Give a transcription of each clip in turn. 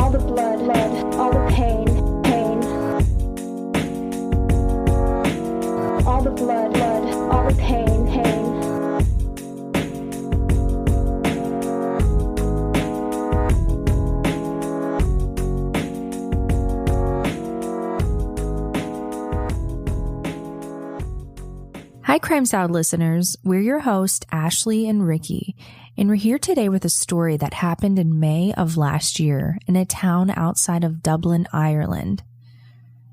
all the blood, all the pain, all the blood, all the pain. Hi, Crime Salad listeners. We're your hosts, Ashley and Ricky, and we're here today with a story that happened in May of last year in a town outside of Dublin, Ireland.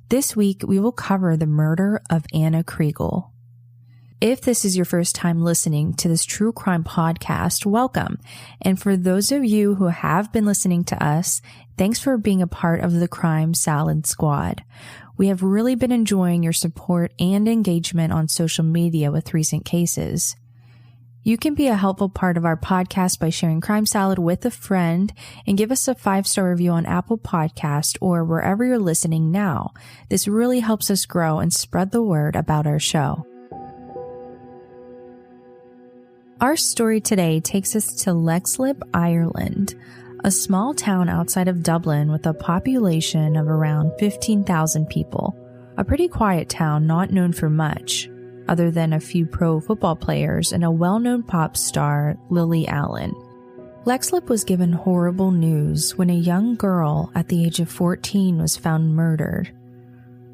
This week, we will cover the murder of Ana Kriegel. If this is your first time listening to this true crime podcast, welcome. And for those of you who have been listening to us, thanks for being a part of the Crime Salad Squad. We have really been enjoying your support and engagement on social media with recent cases. You can be a helpful part of our podcast by sharing Crime Salad with a friend and give us a 5-star review on Apple Podcast or wherever you're listening now. This really helps us grow and spread the word about our show. Our story today takes us to Leixlip, Ireland, a small town outside of Dublin with a population of around 15,000 people. A pretty quiet town not known for much, other than a few pro football players and a well-known pop star, Lily Allen. Leixlip was given horrible news when a young girl at the age of 14 was found murdered.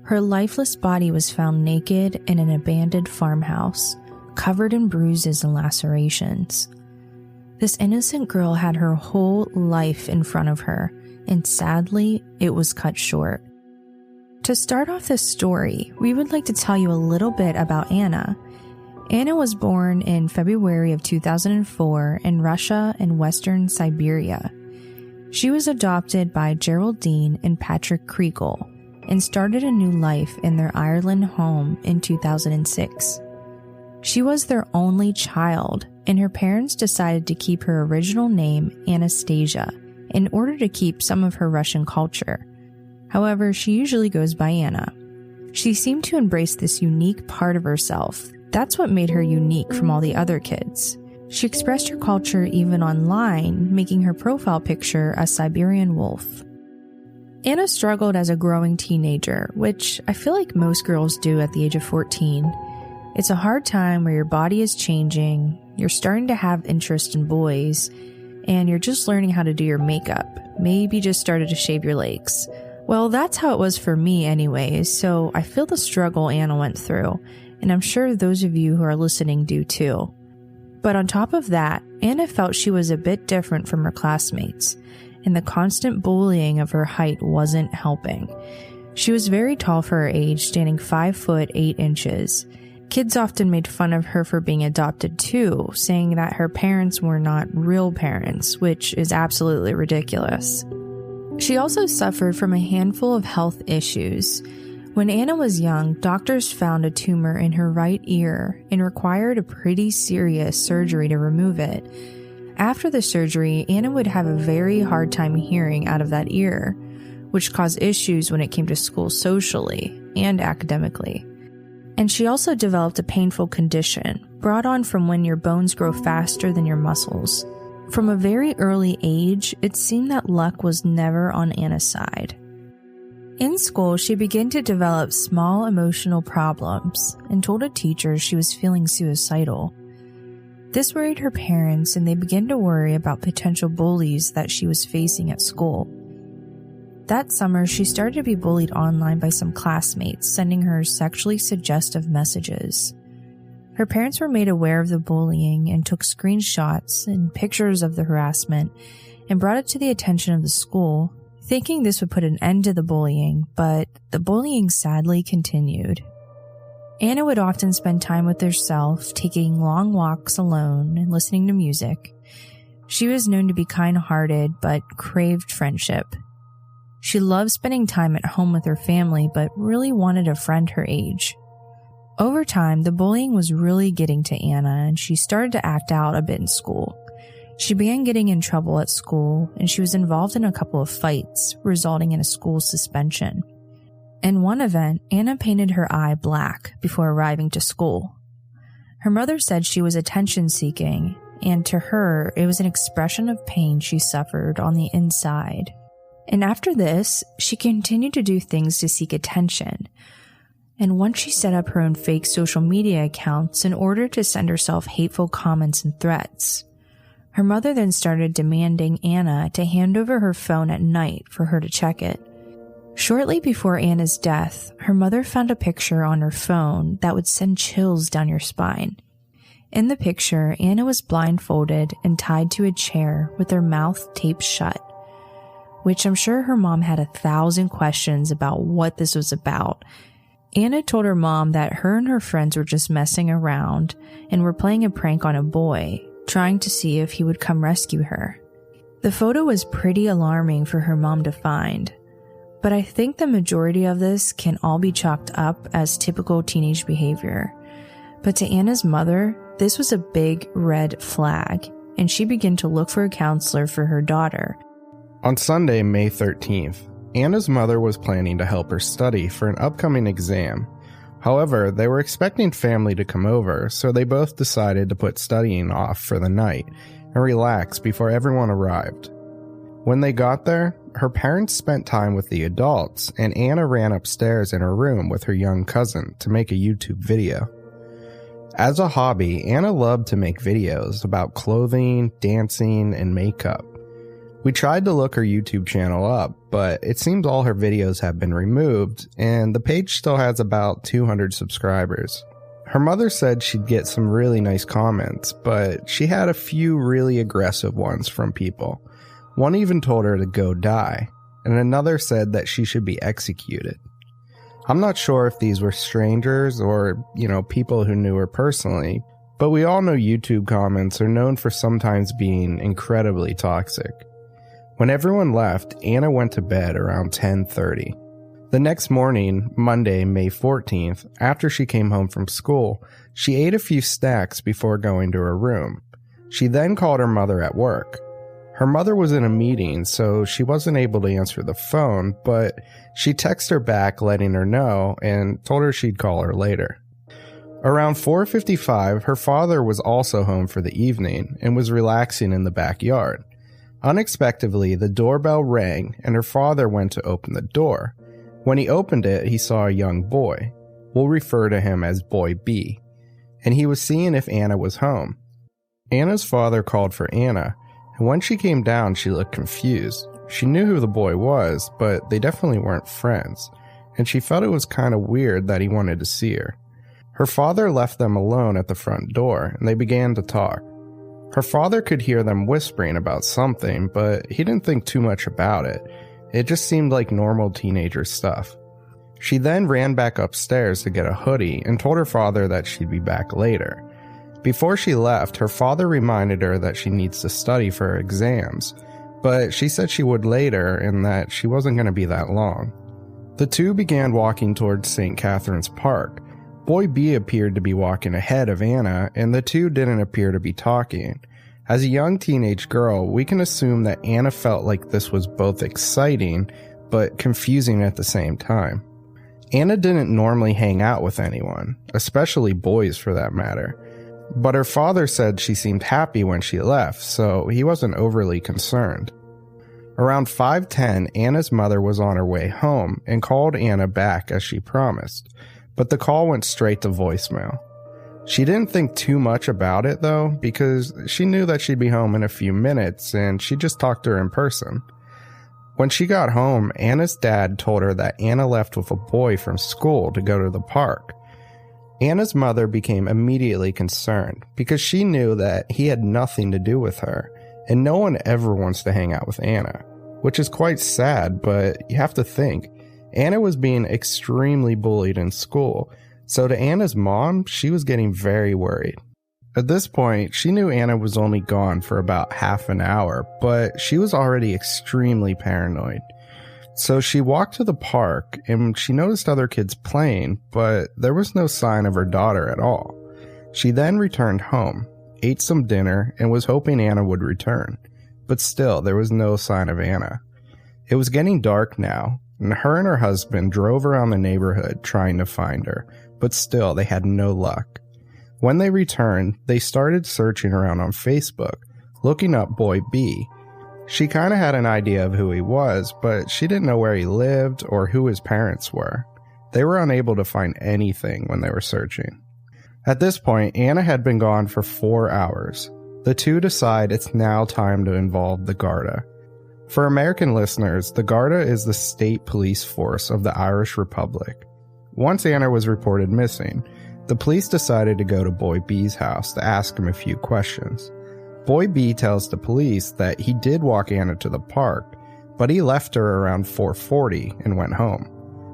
Her lifeless body was found naked in an abandoned farmhouse, covered in bruises and lacerations. This innocent girl had her whole life in front of her, and sadly, it was cut short. To start off this story, we would like to tell you a little bit about Ana. Ana was born in February of 2004 in Russia and Western Siberia. She was adopted by Geraldine and Patrick Kriegel and started a new life in their Ireland home in 2006. She was their only child, and her parents decided to keep her original name, Anastasia, in order to keep some of her Russian culture. However, she usually goes by Ana. She seemed to embrace this unique part of herself. That's what made her unique from all the other kids. She expressed her culture even online, making her profile picture a Siberian wolf. Ana struggled as a growing teenager, which I feel like most girls do at the age of 14. It's a hard time where your body is changing, you're starting to have interest in boys, and you're just learning how to do your makeup. Maybe just started to shave your legs. Well, that's how it was for me anyways, so I feel the struggle Ana went through, and I'm sure those of you who are listening do too. But on top of that, Ana felt she was a bit different from her classmates, and the constant bullying of her height wasn't helping. She was very tall for her age, standing 5 foot 8 inches. Kids often made fun of her for being adopted too, saying that her parents were not real parents, which is absolutely ridiculous. She also suffered from a handful of health issues. When Ana was young, doctors found a tumor in her right ear and required a pretty serious surgery to remove it. After the surgery, Ana would have a very hard time hearing out of that ear, which caused issues when it came to school socially and academically. And she also developed a painful condition, brought on from when your bones grow faster than your muscles. From a very early age, it seemed that luck was never on Ana's side. In school, she began to develop small emotional problems and told a teacher she was feeling suicidal. This worried her parents, and they began to worry about potential bullies that she was facing at school. That summer, she started to be bullied online by some classmates, sending her sexually suggestive messages. Her parents were made aware of the bullying and took screenshots and pictures of the harassment and brought it to the attention of the school, thinking this would put an end to the bullying, but the bullying sadly continued. Ana would often spend time with herself, taking long walks alone and listening to music. She was known to be kind-hearted but craved friendship. She loved spending time at home with her family, but really wanted a friend her age. Over time, the bullying was really getting to Ana, and she started to act out a bit in school. She began getting in trouble at school, and she was involved in a couple of fights, resulting in a school suspension. In one event, Ana painted her eye black before arriving to school. Her mother said she was attention-seeking, and to her, it was an expression of pain she suffered on the inside. And after this, she continued to do things to seek attention. And once she set up her own fake social media accounts in order to send herself hateful comments and threats. Her mother then started demanding Ana to hand over her phone at night for her to check it. Shortly before Ana's death, her mother found a picture on her phone that would send chills down your spine. In the picture, Ana was blindfolded and tied to a chair with her mouth taped shut, which I'm sure her mom had 1,000 questions about what this was about. Ana told her mom that her and her friends were just messing around and were playing a prank on a boy, trying to see if he would come rescue her. The photo was pretty alarming for her mom to find, but I think the majority of this can all be chalked up as typical teenage behavior. But to Ana's mother, this was a big red flag, and she began to look for a counselor for her daughter. On Sunday, May 13th, Ana's mother was planning to help her study for an upcoming exam. However, they were expecting family to come over, so they both decided to put studying off for the night and relax before everyone arrived. When they got there, her parents spent time with the adults, and Ana ran upstairs in her room with her young cousin to make a YouTube video. As a hobby, Ana loved to make videos about clothing, dancing, and makeup. We tried to look her YouTube channel up, but it seems all her videos have been removed, and the page still has about 200 subscribers. Her mother said she'd get some really nice comments, but she had a few really aggressive ones from people. One even told her to go die, and another said that she should be executed. I'm not sure if these were strangers or, people who knew her personally, but we all know YouTube comments are known for sometimes being incredibly toxic. When everyone left, Ana went to bed around 10:30. The next morning, Monday, May 14th, after she came home from school, she ate a few snacks before going to her room. She then called her mother at work. Her mother was in a meeting, so she wasn't able to answer the phone, but she texted her back letting her know and told her she'd call her later. Around 4:55, her father was also home for the evening and was relaxing in the backyard. Unexpectedly, the doorbell rang and her father went to open the door. When he opened it, he saw a young boy. We'll refer to him as Boy B. And he was seeing if Ana was home. Ana's father called for Ana, and when she came down, she looked confused. She knew who the boy was, but they definitely weren't friends, and she felt it was kind of weird that he wanted to see her. Her father left them alone at the front door, and they began to talk. Her father could hear them whispering about something, but he didn't think too much about it. It just seemed like normal teenager stuff. She then ran back upstairs to get a hoodie and told her father that she'd be back later. Before she left, her father reminded her that she needs to study for her exams, but she said she would later and that she wasn't going to be that long. The two began walking towards St. Catherine's Park. Boy B appeared to be walking ahead of Ana, and the two didn't appear to be talking. As a young teenage girl, we can assume that Ana felt like this was both exciting, but confusing at the same time. Ana didn't normally hang out with anyone, especially boys for that matter. But her father said she seemed happy when she left, so he wasn't overly concerned. Around 5:10, Ana's mother was on her way home and called Ana back as she promised, but the call went straight to voicemail. She didn't think too much about it though, because she knew that she'd be home in a few minutes and she just talked to her in person. When she got home, Ana's dad told her that Ana left with a boy from school to go to the park. Ana's mother became immediately concerned because she knew that he had nothing to do with her, and no one ever wants to hang out with Ana, which is quite sad, but you have to think, Ana was being extremely bullied in school, so to Ana's mom, she was getting very worried. At this point, she knew Ana was only gone for about half an hour, but she was already extremely paranoid. So she walked to the park and she noticed other kids playing, but there was no sign of her daughter at all. She then returned home, ate some dinner, and was hoping Ana would return. But still, there was no sign of Ana. It was getting dark now, and her and her husband drove around the neighborhood trying to find her, but still they had no luck. When they returned, they started searching around on Facebook, looking up Boy B. She kind of had an idea of who he was, but she didn't know where he lived or who his parents were. They were unable to find anything when they were searching. At this point, Ana had been gone for 4 hours. The two decide it's now time to involve the Garda. For American listeners, the Garda is the state police force of the Irish Republic. Once Ana was reported missing, the police decided to go to Boy B's house to ask him a few questions. Boy B tells the police that he did walk Ana to the park, but he left her around 4:40 and went home.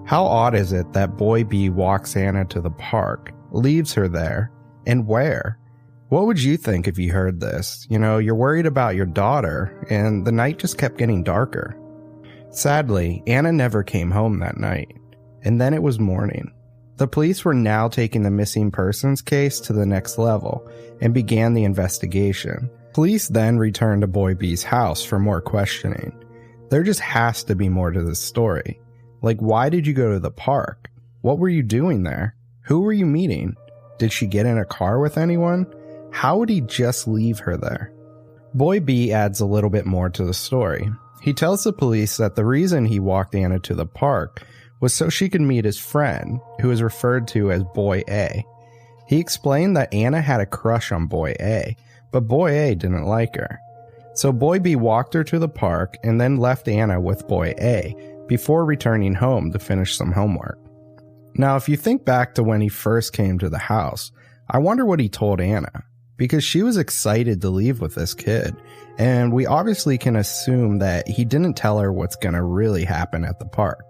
How odd is it that Boy B walks Ana to the park, leaves her there, and where? What would you think if you heard this? You're worried about your daughter, and the night just kept getting darker. Sadly, Ana never came home that night, and then it was morning. The police were now taking the missing persons case to the next level and began the investigation. Police then returned to Boy B's house for more questioning. There just has to be more to this story. Like, why did you go to the park? What were you doing there? Who were you meeting? Did she get in a car with anyone? How would he just leave her there? Boy B adds a little bit more to the story. He tells the police that the reason he walked Ana to the park was so she could meet his friend, who is referred to as Boy A. He explained that Ana had a crush on Boy A, but Boy A didn't like her. So Boy B walked her to the park and then left Ana with Boy A before returning home to finish some homework. Now, if you think back to when he first came to the house, I wonder what he told Ana, because she was excited to leave with this kid, and we obviously can assume that he didn't tell her what's gonna really happen at the park.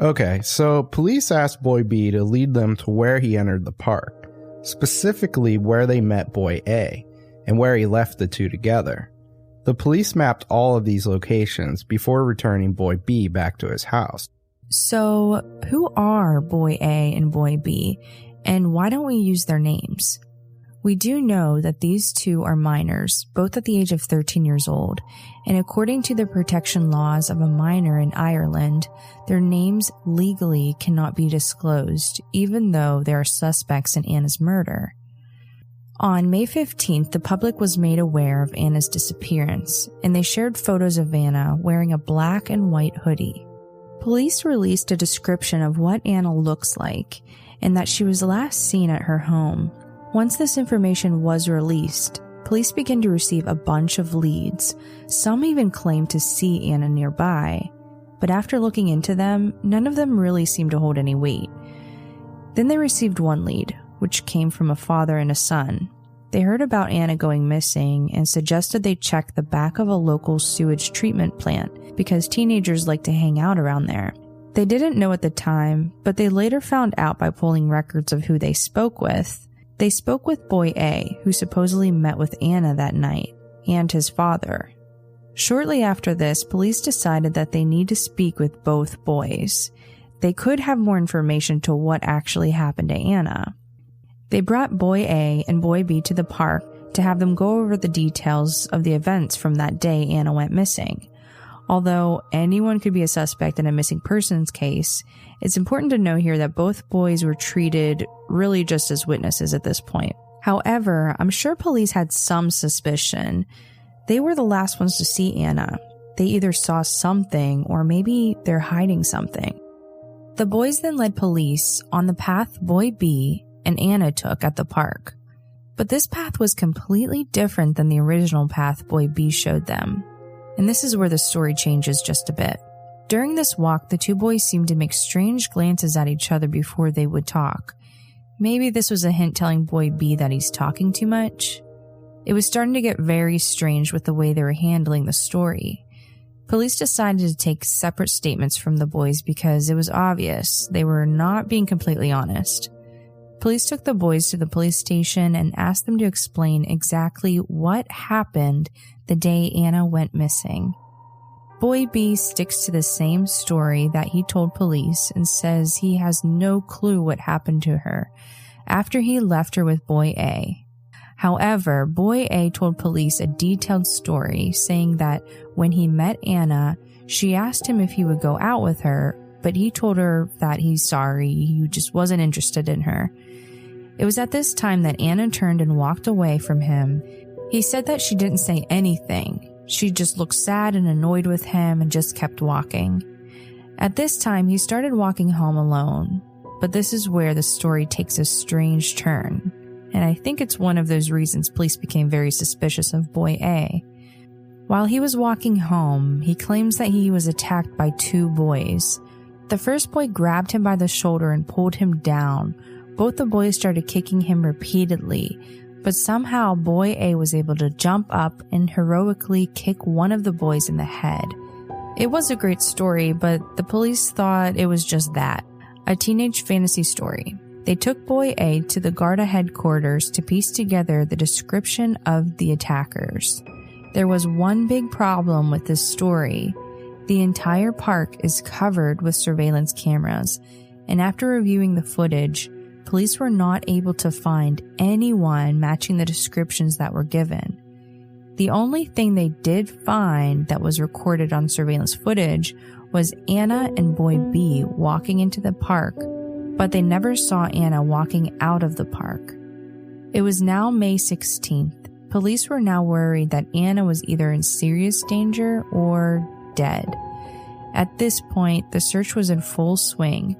Okay, so police asked Boy B to lead them to where he entered the park, specifically where they met Boy A, and where he left the two together. The police mapped all of these locations before returning Boy B back to his house. So, who are Boy A and Boy B, and why don't we use their names? We do know that these two are minors, both at the age of 13 years old, and according to the protection laws of a minor in Ireland, their names legally cannot be disclosed, even though they are suspects in Ana's murder. On May 15th, the public was made aware of Ana's disappearance, and they shared photos of Ana wearing a black and white hoodie. Police released a description of what Ana looks like, and that she was last seen at her home. Once this information was released, police began to receive a bunch of leads. Some even claimed to see Ana nearby, but after looking into them, none of them really seemed to hold any weight. Then they received one lead, which came from a father and a son. They heard about Ana going missing and suggested they check the back of a local sewage treatment plant because teenagers like to hang out around there. They didn't know at the time, but they later found out by pulling records of who they spoke with. They spoke with Boy A, who supposedly met with Ana that night, and his father. Shortly after this, police decided that they need to speak with both boys. They could have more information to what actually happened to Ana. They brought Boy A and Boy B to the park to have them go over the details of the events from that day Ana went missing. Although anyone could be a suspect in a missing persons case, it's important to note here that both boys were treated really just as witnesses at this point. However, I'm sure police had some suspicion. They were the last ones to see Ana. They either saw something or maybe they're hiding something. The boys then led police on the path Boy B and Ana took at the park. But this path was completely different than the original path Boy B showed them. And this is where the story changes just a bit. During this walk, the two boys seemed to make strange glances at each other before they would talk. Maybe this was a hint telling Boy B that he's talking too much. It was starting to get very strange with the way they were handling the story. Police decided to take separate statements from the boys because it was obvious they were not being completely honest. Police took the boys to the police station and asked them to explain exactly what happened the day Ana went missing. Boy B sticks to the same story that he told police and says he has no clue what happened to her after he left her with Boy A. However, Boy A told police a detailed story saying that when he met Ana, she asked him if he would go out with her, but he told her that he's sorry, he just wasn't interested in her. It was at this time that Ana turned and walked away from him. He said that she didn't say anything. She just looked sad and annoyed with him and just kept walking. At this time, he started walking home alone, but this is where the story takes a strange turn, and I think it's one of those reasons police became very suspicious of Boy A. While he was walking home, he claims that he was attacked by 2 boys. The first boy grabbed him by the shoulder and pulled him down. Both the boys started kicking him repeatedly, but somehow Boy A was able to jump up and heroically kick one of the boys in the head. It was a great story, but the police thought it was just that, a teenage fantasy story. They took Boy A to the Garda headquarters to piece together the description of the attackers. There was one big problem with this story. The entire park is covered with surveillance cameras, and after reviewing the footage, police were not able to find anyone matching the descriptions that were given. The only thing they did find that was recorded on surveillance footage was Ana and Boy B walking into the park, but they never saw Ana walking out of the park. It was now May 16th. Police were now worried that Ana was either in serious danger or dead. At this point, the search was in full swing.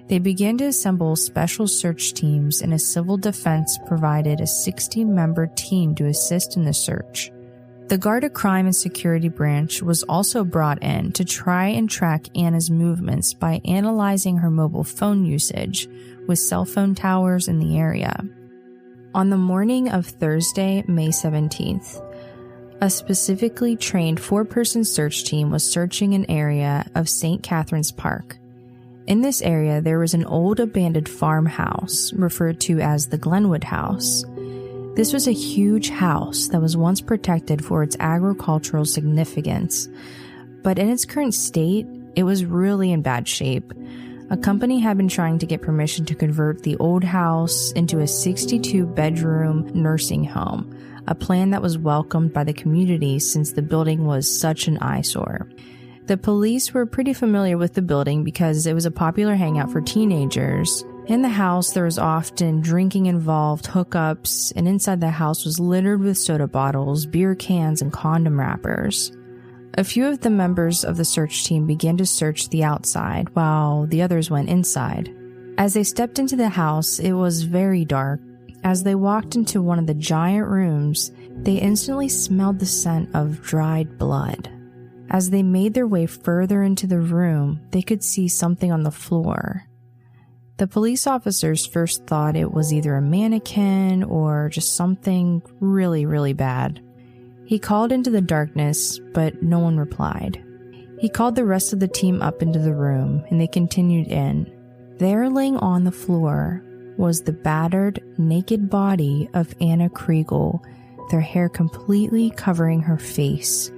They began to assemble special search teams, and a civil defense provided a 60-member team to assist in the search. The Garda Crime and Security Branch was also brought in to try and track Ana's movements by analyzing her mobile phone usage with cell phone towers in the area. On the morning of Thursday, May 17th, a specifically trained 4-person search team was searching an area of St. Catherine's Park. In this area, there was an old abandoned farmhouse referred to as the Glenwood House. This was a huge house that was once protected for its agricultural significance, but in its current state, it was really in bad shape. A company had been trying to get permission to convert the old house into a 62-bedroom nursing home, a plan that was welcomed by the community since the building was such an eyesore. The police were pretty familiar with the building because it was a popular hangout for teenagers. In the house, there was often drinking involved, hookups, and inside the house was littered with soda bottles, beer cans, and condom wrappers. A few of the members of the search team began to search the outside, while the others went inside. As they stepped into the house, it was very dark. As they walked into one of the giant rooms, they instantly smelled the scent of dried blood. As they made their way further into the room, they could see something on the floor. The police officers first thought it was either a mannequin or just something really, really bad. He called into the darkness, but no one replied. He called the rest of the team up into the room, and they continued in. There, laying on the floor, was the battered, naked body of Ana Kriegel, their hair completely covering her face.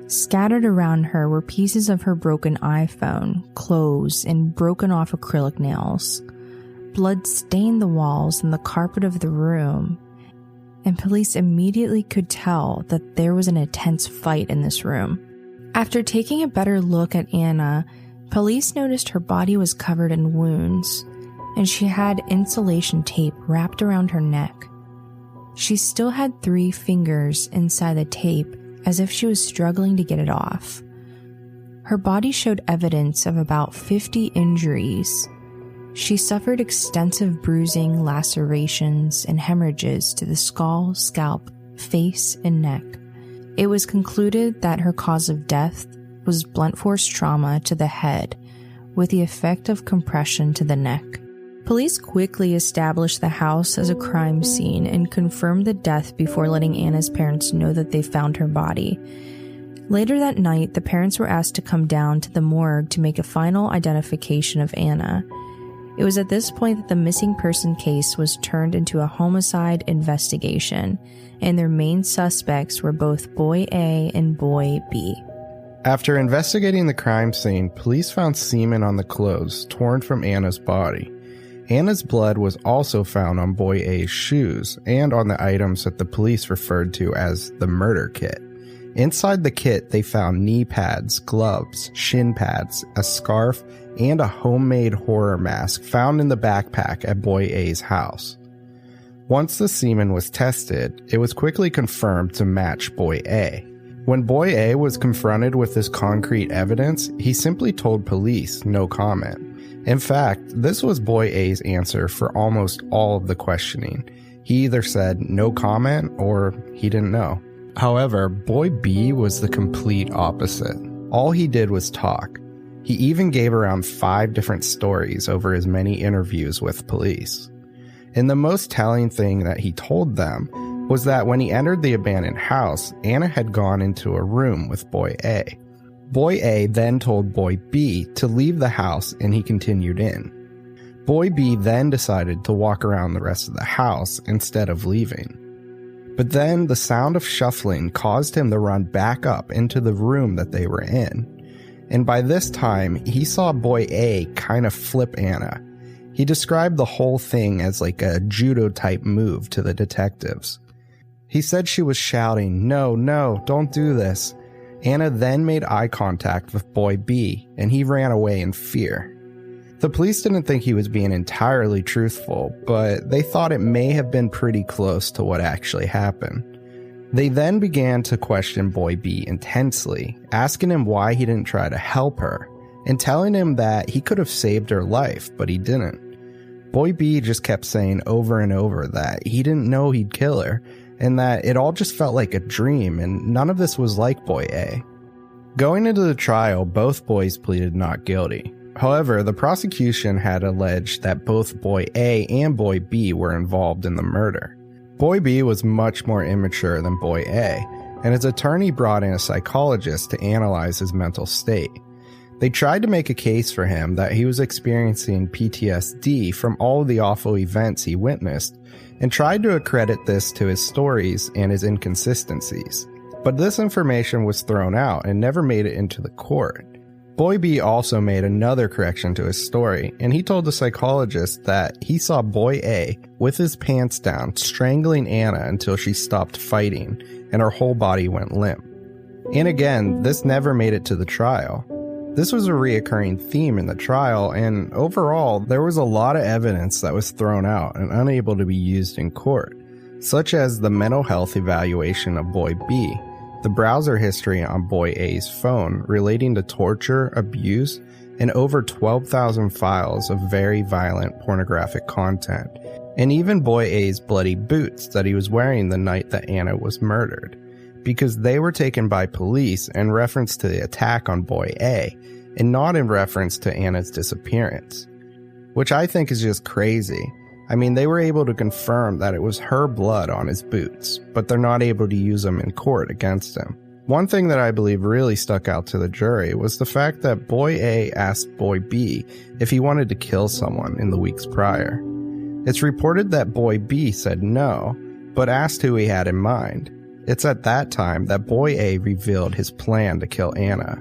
Scattered around her were pieces of her broken iPhone, clothes, and broken off acrylic nails. Blood stained the walls and the carpet of the room, and police immediately could tell that there was an intense fight in this room. After taking a better look at Ana, police noticed her body was covered in wounds, and she had insulation tape wrapped around her neck. She still had 3 fingers inside the tape, as if she was struggling to get it off. Her body showed evidence of about 50 injuries. She suffered extensive bruising, lacerations, and hemorrhages to the skull, scalp, face, and neck. It was concluded that her cause of death was blunt force trauma to the head, with the effect of compression to the neck. Police quickly established the house as a crime scene and confirmed the death before letting Ana's parents know that they found her body. Later that night, the parents were asked to come down to the morgue to make a final identification of Ana. It was at this point that the missing person case was turned into a homicide investigation, and their main suspects were both Boy A and Boy B. After investigating the crime scene, police found semen on the clothes torn from Ana's body. Ana's blood was also found on Boy A's shoes and on the items that the police referred to as the murder kit. Inside the kit, they found knee pads, gloves, shin pads, a scarf, and a homemade horror mask found in the backpack at Boy A's house. Once the semen was tested, it was quickly confirmed to match Boy A. When Boy A was confronted with this concrete evidence, he simply told police no comment. In fact, this was Boy A's answer for almost all of the questioning. He either said no comment or he didn't know. However, Boy B was the complete opposite. All he did was talk. He even gave around 5 different stories over his many interviews with police. And the most telling thing that he told them was that when he entered the abandoned house, Ana had gone into a room with Boy A. Boy A then told Boy B to leave the house and he continued in. Boy B then decided to walk around the rest of the house instead of leaving. But then the sound of shuffling caused him to run back up into the room that they were in. And by this time, he saw Boy A kind of flip Ana. He described the whole thing as like a judo-type move to the detectives. He said she was shouting, "No, don't do this." Ana then made eye contact with Boy B, and he ran away in fear. The police didn't think he was being entirely truthful, but they thought it may have been pretty close to what actually happened. They then began to question Boy B intensely, asking him why he didn't try to help her, and telling him that he could have saved her life, but he didn't. Boy B just kept saying over and over that he didn't know he'd kill her, and that it all just felt like a dream, and none of this was like Boy A. Going into the trial, both boys pleaded not guilty. However, the prosecution had alleged that both Boy A and Boy B were involved in the murder. Boy B was much more immature than Boy A, and his attorney brought in a psychologist to analyze his mental state. They tried to make a case for him that he was experiencing PTSD from all of the awful events he witnessed, and tried to accredit this to his stories and his inconsistencies. But this information was thrown out and never made it into the court. Boy B also made another correction to his story, and he told the psychologist that he saw Boy A with his pants down strangling Ana until she stopped fighting and her whole body went limp. And again, this never made it to the trial. This was a reoccurring theme in the trial, and overall, there was a lot of evidence that was thrown out and unable to be used in court, such as the mental health evaluation of Boy B, the browser history on Boy A's phone relating to torture, abuse, and over 12,000 files of very violent pornographic content, and even Boy A's bloody boots that he was wearing the night that Ana was murdered, because they were taken by police in reference to the attack on Boy A, and not in reference to Ana's disappearance, which I think is just crazy. I mean, they were able to confirm that it was her blood on his boots, but they're not able to use them in court against him. One thing that I believe really stuck out to the jury was the fact that Boy A asked Boy B if he wanted to kill someone in the weeks prior. It's reported that Boy B said no, but asked who he had in mind. It's at that time that Boy A revealed his plan to kill Ana.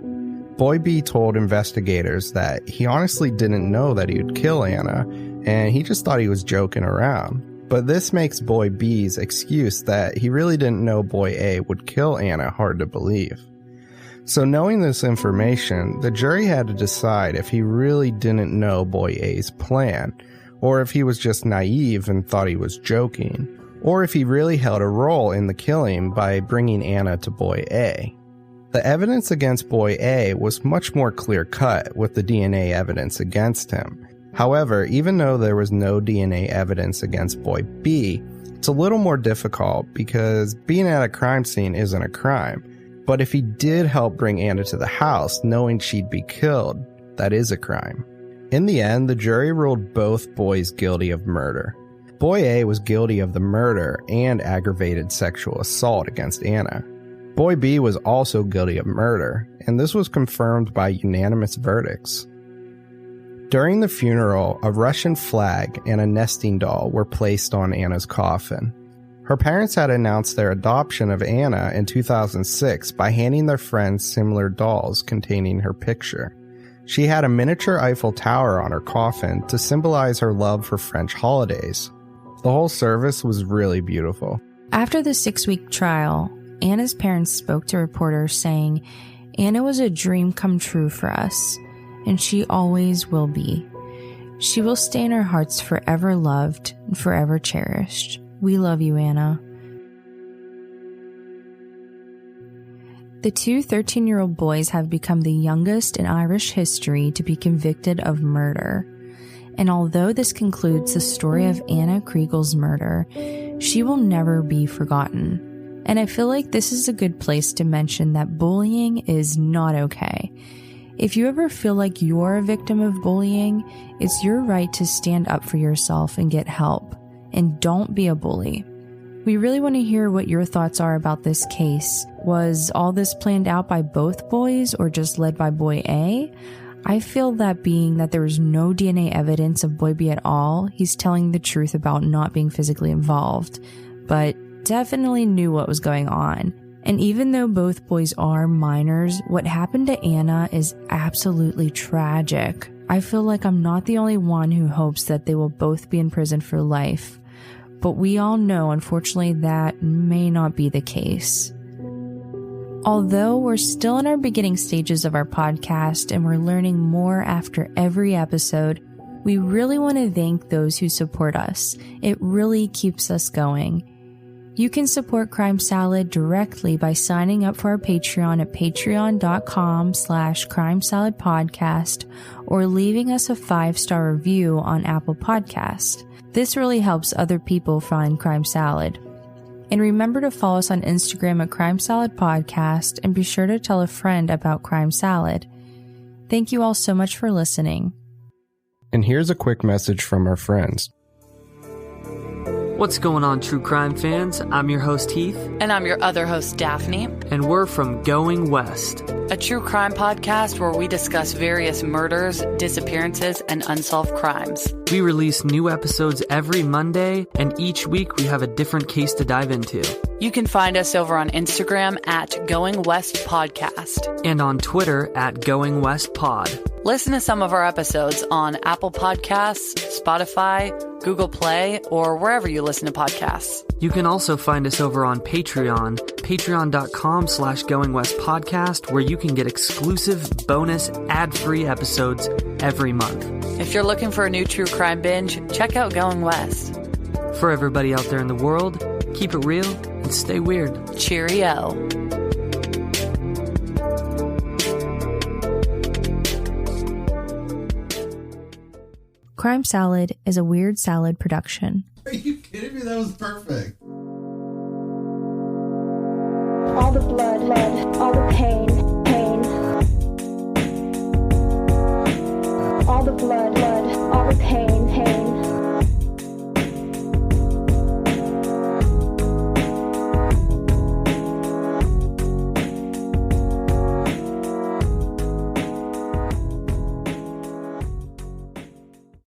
Boy B told investigators that he honestly didn't know that he would kill Ana, and he just thought he was joking around. But this makes Boy B's excuse that he really didn't know Boy A would kill Ana hard to believe. So knowing this information, the jury had to decide if he really didn't know Boy A's plan, or if he was just naive and thought he was joking, or if he really held a role in the killing by bringing Ana to Boy A. The evidence against Boy A was much more clear-cut with the DNA evidence against him. However, even though there was no DNA evidence against Boy B, it's a little more difficult because being at a crime scene isn't a crime. But if he did help bring Ana to the house knowing she'd be killed, that is a crime. In the end, the jury ruled both boys guilty of murder. Boy A was guilty of the murder and aggravated sexual assault against Ana. Boy B was also guilty of murder, and this was confirmed by unanimous verdicts. During the funeral, a Russian flag and a nesting doll were placed on Ana's coffin. Her parents had announced their adoption of Ana in 2006 by handing their friends similar dolls containing her picture. She had a miniature Eiffel Tower on her coffin to symbolize her love for French holidays. The whole service was really beautiful. After the 6-week trial, Ana's parents spoke to reporters saying, "Ana was a dream come true for us, and she always will be. She will stay in our hearts forever loved and forever cherished. We love you, Ana." The two 13-year-old boys have become the youngest in Irish history to be convicted of murder. And although this concludes the story of Ana Kriegel's murder, she will never be forgotten. And I feel like this is a good place to mention that bullying is not okay. If you ever feel like you're a victim of bullying, it's your right to stand up for yourself and get help. And don't be a bully. We really want to hear what your thoughts are about this case. Was all this planned out by both boys or just led by boy A? I feel that being that there was no DNA evidence of boy B at all, he's telling the truth about not being physically involved, but definitely knew what was going on. And even though both boys are minors, what happened to Ana is absolutely tragic. I feel like I'm not the only one who hopes that they will both be in prison for life. But we all know, unfortunately, that may not be the case. Although we're still in our beginning stages of our podcast and we're learning more after every episode, we really want to thank those who support us. It really keeps us going. You can support Crime Salad directly by signing up for our Patreon at patreon.com/crimesaladpodcast or leaving us a 5-star review on Apple Podcasts. This really helps other people find Crime Salad. And remember to follow us on Instagram at Crime Salad Podcast and be sure to tell a friend about Crime Salad. Thank you all so much for listening. And here's a quick message from our friends. What's going on, true crime fans? I'm your host, Heath. And I'm your other host, Daphne. And we're from Going West, a true crime podcast where we discuss various murders, disappearances, and unsolved crimes. We release new episodes every Monday, and each week we have a different case to dive into. You can find us over on Instagram at Going West Podcast. And on Twitter at Going West Pod. Listen to some of our episodes on Apple Podcasts, Spotify, Google Play, or wherever you listen to podcasts. You can also find us over on Patreon, patreon.com/GoingWestPodcast, where you can get exclusive, bonus, ad-free episodes every month. If you're looking for a new true crime binge, check out Going West. For everybody out there in the world, keep it real and stay weird. Cheerio. Crime Salad is a Weird Salad production. Are you kidding me? That was perfect. All the blood, all the pain.